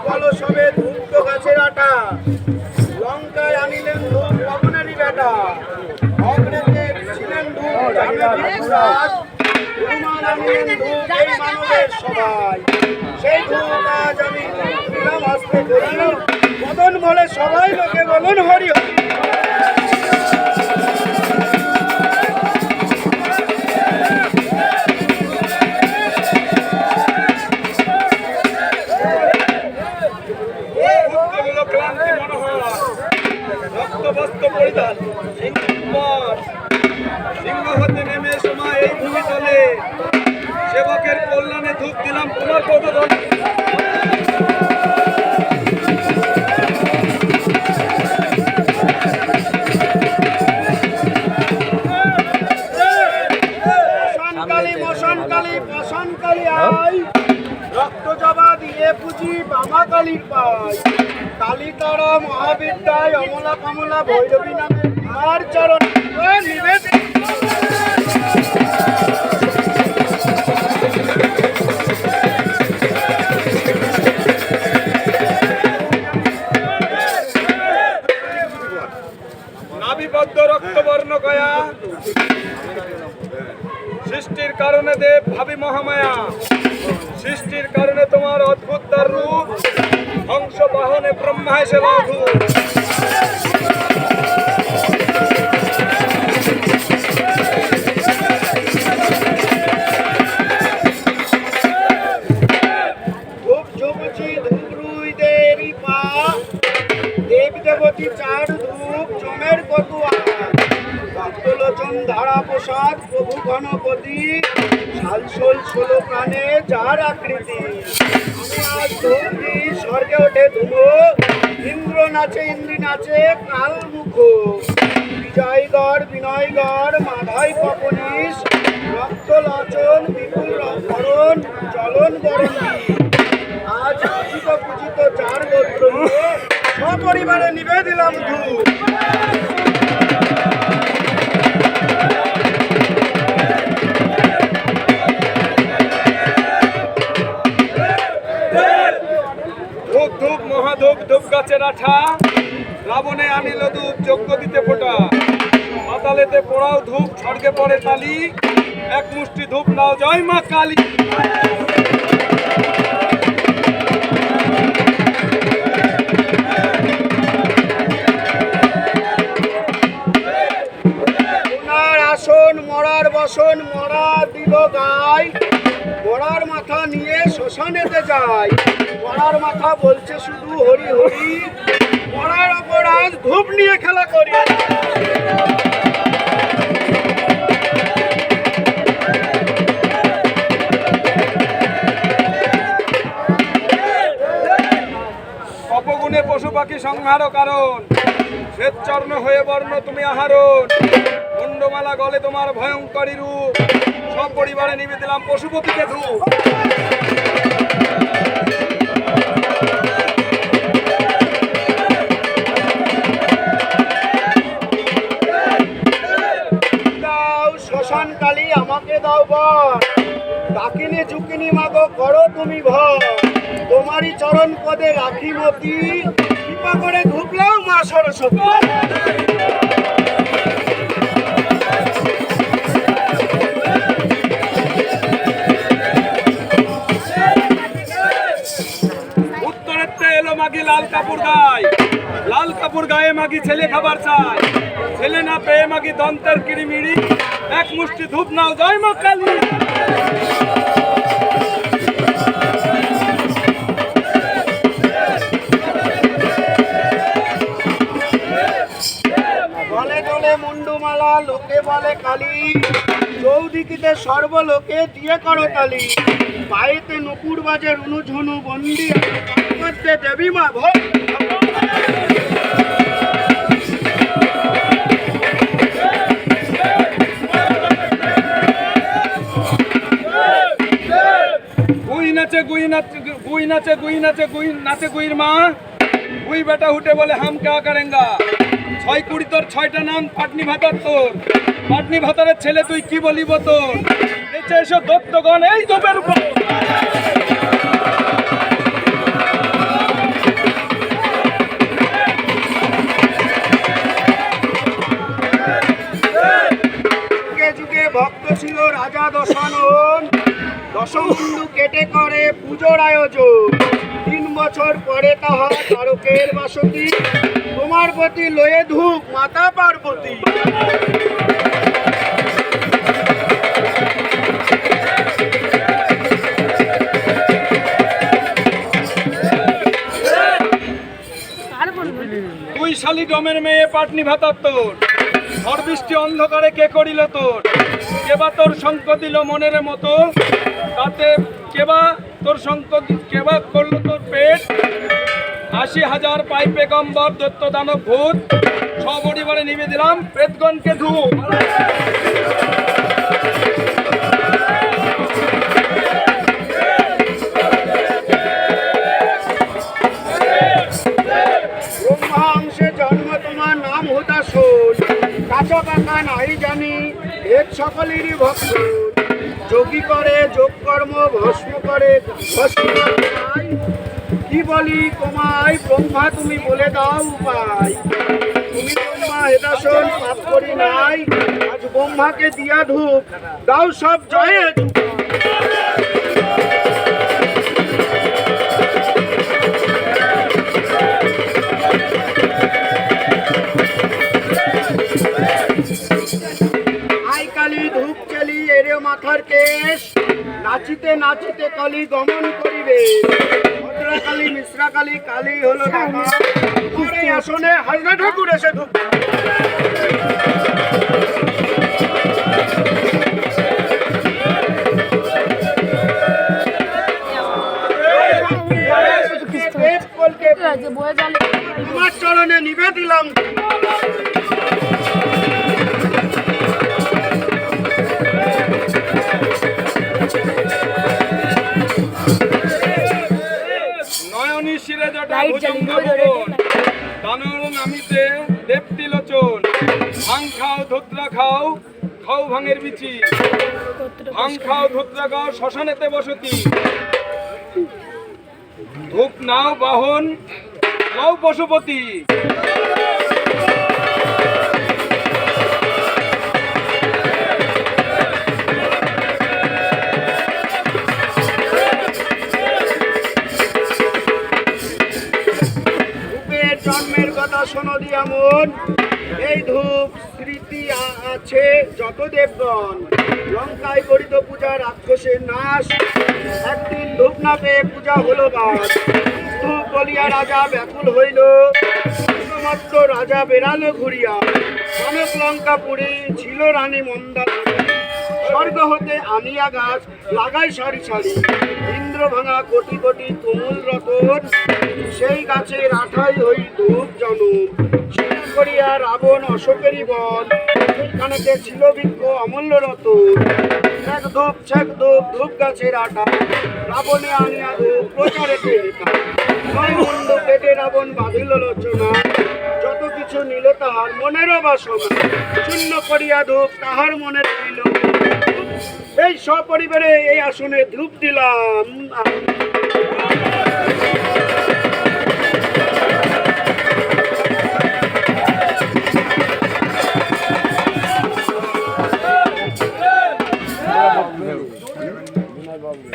বলো সবে ধূপ তো গাছের আটা, লঙ্কায় আনিলেন ধূপ পবনেরই বেটা, অগ্রেতে ছিলেন ধূপ জামের হনুমান আনিলেন ধূপ এই মানবের সবাই। সেই ধূপ আজ আমি দিলাম আসতে করি, মদন বলে সবাই লোকে বলুন হরি হরি। সিংহ হতে নেমে সময় এই ভূমি তলে, সেবকের কল্যাণে ধূপ দিলাম তোমার পদতলে। মশানকালী আই, রক্ত জবা দিয়ে পুজি বামা কালীর পাই। কালী তারা মহাবিদ্যায় অমলা কমলা ভৈরবী নামে আর চরণ নিবেদিত। নাভিবদ্ধ রক্তবর্ণ গয়া, সৃষ্টির কারণে দেব ভাবি মহামায়া, সৃষ্টির কারণে তোমার অদ্ভুত তার রূপ, হংস বাহনে ব্রহ্মা এসে বাধু। ধূপ ঝুমুচি ধুমরুই দেরি পা, দেব দেবতী চার ধূপ জমের কতুয়া। ভক্তলোচন ধারা প্রসাদ প্রভু গণপতি, সালসোল 16 প্রাণে যার আকৃতি। আজ ধূপ দিই স্বর্গে ওঠে ধুমো, ইন্দ্র নাচে ইন্দ্রি নাচে কাল মুখ। বিজয়গড় বিনয়গড় মাধাই পপনিস, রক্তলোচন বিপুল রক্ষণ চলন বরণ। আজ পূজিত পূজিত চার গোত্র সপরিবারে নিবে দিলাম ধূপ। ধূপ মহাধূপ ধূপ গাছের আঠা, রাবণে আনিল ধূপ যজ্ঞ দিতে ফোটা। পাতালেতে পোড়াও ধূপ স্বর্গে পড়ে তালি, এক মুষ্টি ধূপ নাও জয় মা কালী। ওনার আসন মরার বসন মরা দিল গায়, মরার মাথা নিয়ে শ্মশানেতে যায়। মরার মাথা বলছে শুধু হরি হরি, মরার অপরাধ ধূপ নিয়ে খেলা করি। অপগুণে পশু পাখি সংহার কারণ, শ্বেত চর্ণ হয়ে বর্ণ তুমি আহারণ। মুন্ডমালা গলে তোমার ভয়ঙ্করী রূপ, সব পরিবারে নিবে দিলাম পশুপতিকে ধূপ। শ্মশান কালী আমাকে দাও বর, ডাকিনি ঝুঁকিনি মাগো করো তুমি ভর। তোমারই চরণ পদে রাখি মতি, কৃপা করে ধুপলাও মা সরস্বতী। উত্তরেতে এলো মাগি লাল কাপড় গায়ে, লাল কাপড় গায়ে মাগি ছেলে খাবার চায়। ছেলে না পেয়ে মাগি দন্তের কিড়িমিড়ি, এক মুষ্টি ধূপ নাও জয় মা কালী। বলে চলে মুন্ডুমালা লোকে বলে কালী, চৌদিকিতে সর্বলোকে দিয়ে করো তালি। পায়েতে নুপুর বাজে রুনু ঝুনু বন্দি, দেবী মা ভোগ। गुई नाचे गुईर माँ गुई बेटा उठे बोले हम क्या करेंगा। छय कुड़ी तोर छयटा नाम पाटनी भातार तोर, पाटनी भातारेर छेले तुई की बलिब तोर। एसो दत्तगण এই ধূপের উপর। দশমুন্ডু কেটে করে পুজোর আয়োজন। 3 বছর পরে তাহা তারকের বাসতি, তোমার প্রতি লয়ে ধূপ মাতা পার্বতী। তুই শালি ডমের মেয়ে পাটনি ভাতার তোর, ঝড় বৃষ্টি অন্ধকারে কে করিল তোর, কেবা তোর শঙ্ক দিল মনের মতো, তাতে কেবা তোর শঙ্ক কেবা করলো তোর পেট। 80,000 পাই পেগম্বর দৈত্য দানব ভূত, সপরিবারে নিবে দিলাম প্রেতগণকে ধূপ। ব্রহ্মাংশে জন্ম তোমার নাম হুতাশোল, কাঁচা পাকা নাই জানি এক সকলেরই ভক্ত। যোগী করে যোগ কর্ম ভস্ম করে ভস্ম নাই। কি বলি তোমায় ব্রহ্মা তুমি বলে দাও উপায়। তুমি ব্রহ্মা হেদাসন পাপ করি নাই, আজ ব্রহ্মাকে দিয়া ধূপ দাও সব জয়ে ধূপ। আই কালি ধূপ চেলি এরে মাথার কেশ, নাচিতে নাচিতে কালি গমন করিবে। ভদ্রা কালী মিশ্রা কালী কালী হলো ঢাকা, তোমার এই আসনে হাজরা ঠাকুর এসে ধূপ। তোমার চরণে নিবে দিলাম। নয়নী শিরে জটা ভুজঙ্গ ভুবন, দানর নামিতে দেবতি লোচন। ভাং খাও ধুত্রা খাও, খাও ভাঙের বিচি, ভাং খাও ধুত্রা খাও শ্মশানেতে বসতি। ধূপ নাও বাহন লও পশুপতি। ধূপের জন্মের কথা শোনো দিয়া মন, এই ধূপ স্মৃতি আছে যত দেবগণ। লঙ্কায় করিত পূজা রাক্ষসের নাশ, একদিন ধূপ না পেয়ে পূজা হলো বাস। ধূপ বলিয়া রাজা ব্যাকুল হইল, শুধুমাত্র রাজা বেড়ালো ঘুরিয়া। অনেক লঙ্কা পুড়ে ছিল রানী মন্দা, স্বর্গ হতে আনিয়া গাছ লাগাই সারি সারি। ইন্দ্র ভাঙা কোটি কোটি তুমুল রতন, সেই গাছের আঠাই হই ধূপ জনম। সেটা করিয়া রাবণ অশোকেরই বন, সেইখানেতে ছিল বৃক্ষ অমূল্য রতন। ছেক ধূপ ধূপ গাছের আটা, রাবণে আনিয়া ধূপ প্রচারেতে হেতা। নয় মুন্ড পেটে রাবণ বাঁধিল রচনা, যত কিছু নিল তাহার মনেরও বাসনা। শূন্য করিয়া ধূপ তাহার মনে রইল, এই সপরিবারে এই আসনে ধূপ দিলাম। বাবু